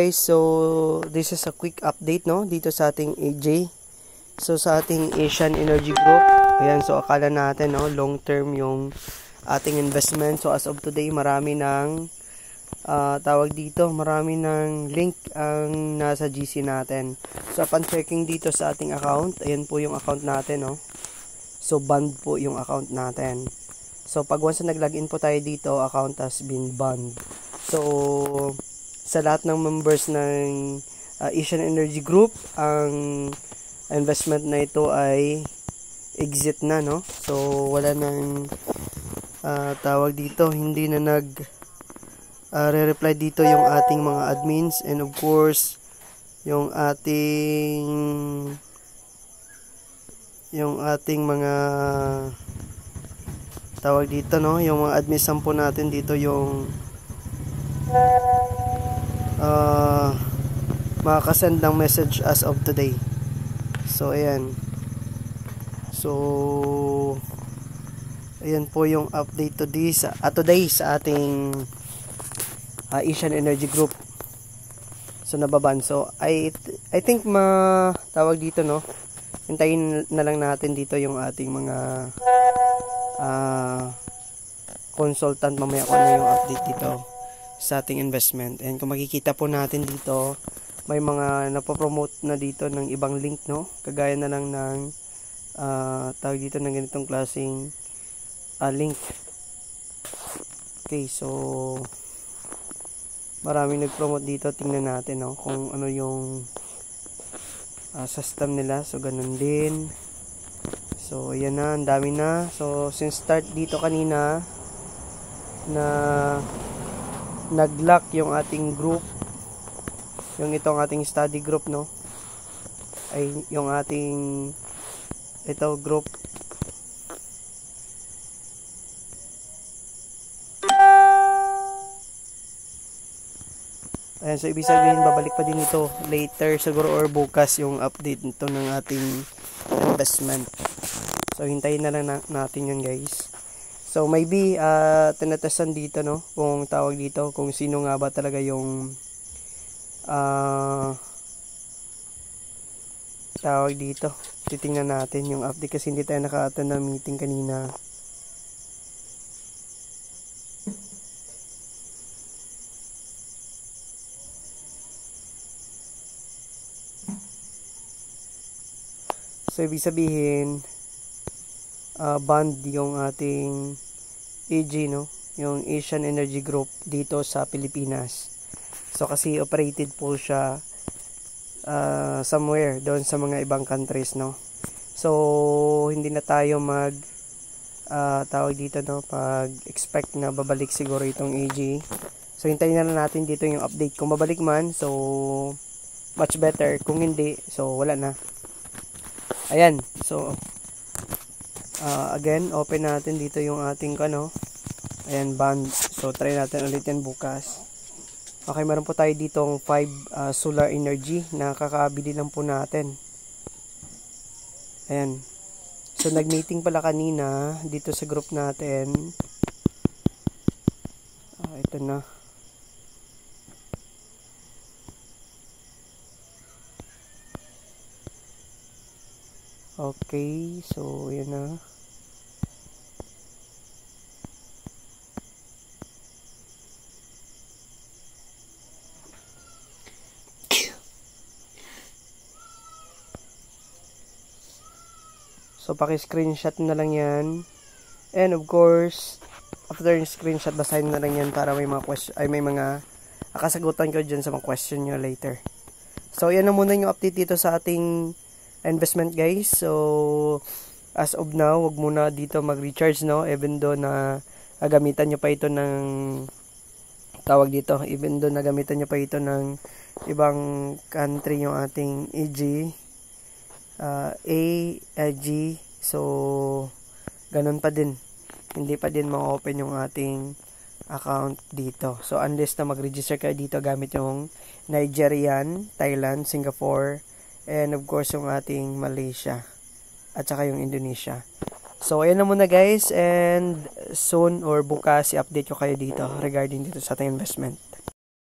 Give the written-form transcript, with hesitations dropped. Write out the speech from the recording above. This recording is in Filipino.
guys, so this is a quick update no dito sa ating AJ. So sa ating Asian Energy Group, ayan, so akala natin no long term yung ating investment. So as of today, marami ng marami ng link ang nasa GC natin. So upon checking dito sa ating account, ayan po yung account natin no. So banned po yung account natin. So pag once na nag-login po tayo dito, account has been banned. So sa lahat ng members ng Asian Energy Group, ang investment na ito ay exit na no. So wala nang hindi na nag re-reply dito yung ating mga admins, and of course yung ating mga yung mga admins po natin dito, yung makakasend ng message as of today. So ayan, so ayan po yung update today sa ating Asian Energy Group. So nababan. So I think hintayin na lang natin dito yung ating mga consultant mamaya kung ano yung update dito sa ating investment. And kung makikita po natin dito, may mga napopromote na dito ng ibang link no, kagaya na lang ng ng ganitong klaseng link. Okay, so maraming nag-promote dito. Tingnan natin no kung ano yung system nila. So ganun din. So ayan na, ang dami na. So since start dito kanina na nag-lock yung ating group, yung itong ating study group no, ay yung ating group. Ayan, so ibig sabihin babalik pa din ito later siguro or bukas yung update nito ng ating investment. So hintayin na lang natin yun guys. So maybe tinatestan dito no kung kung sino nga ba talaga yung titingnan natin yung update kasi hindi tayo naka-attend ng meeting kanina. So ibig sabihin banned yung ating AG no, yung Asian Energy Group dito sa Pilipinas. So kasi operated po siya somewhere doon sa mga ibang countries no. So hindi na tayo mag pag-expect na babalik siguro itong AG. So hintayin na lang natin dito yung update. Kung babalik man, so much better. Kung hindi, so wala na. Ayan, so again, open natin dito yung ating ayan, band. So try natin ulit yan bukas. Okay, meron po tayo ditong 5 solar energy na kakabili lang po natin. Ayan, so nag-meeting pala kanina dito sa group natin. Ito na. Okay, so yan na. So paki-screenshot na lang yan. And of course, after yung screenshot, basahin na lang yan para may mga kasagutan ko dyan sa mga question nyo later. So yan na muna yung update dito sa ating investment guys. So as of now, wag muna dito mag-recharge no, even though na gamitan nyo pa ito ng ibang country yung ating AG. So ganun pa din, hindi pa din ma-open yung ating account dito. So unless na mag-register kayo dito gamit yung Nigerian, Thailand, Singapore, and of course yung ating Malaysia at saka yung Indonesia. So ayan na muna guys, and soon or bukas i-update ko kayo dito regarding dito sa ating investment.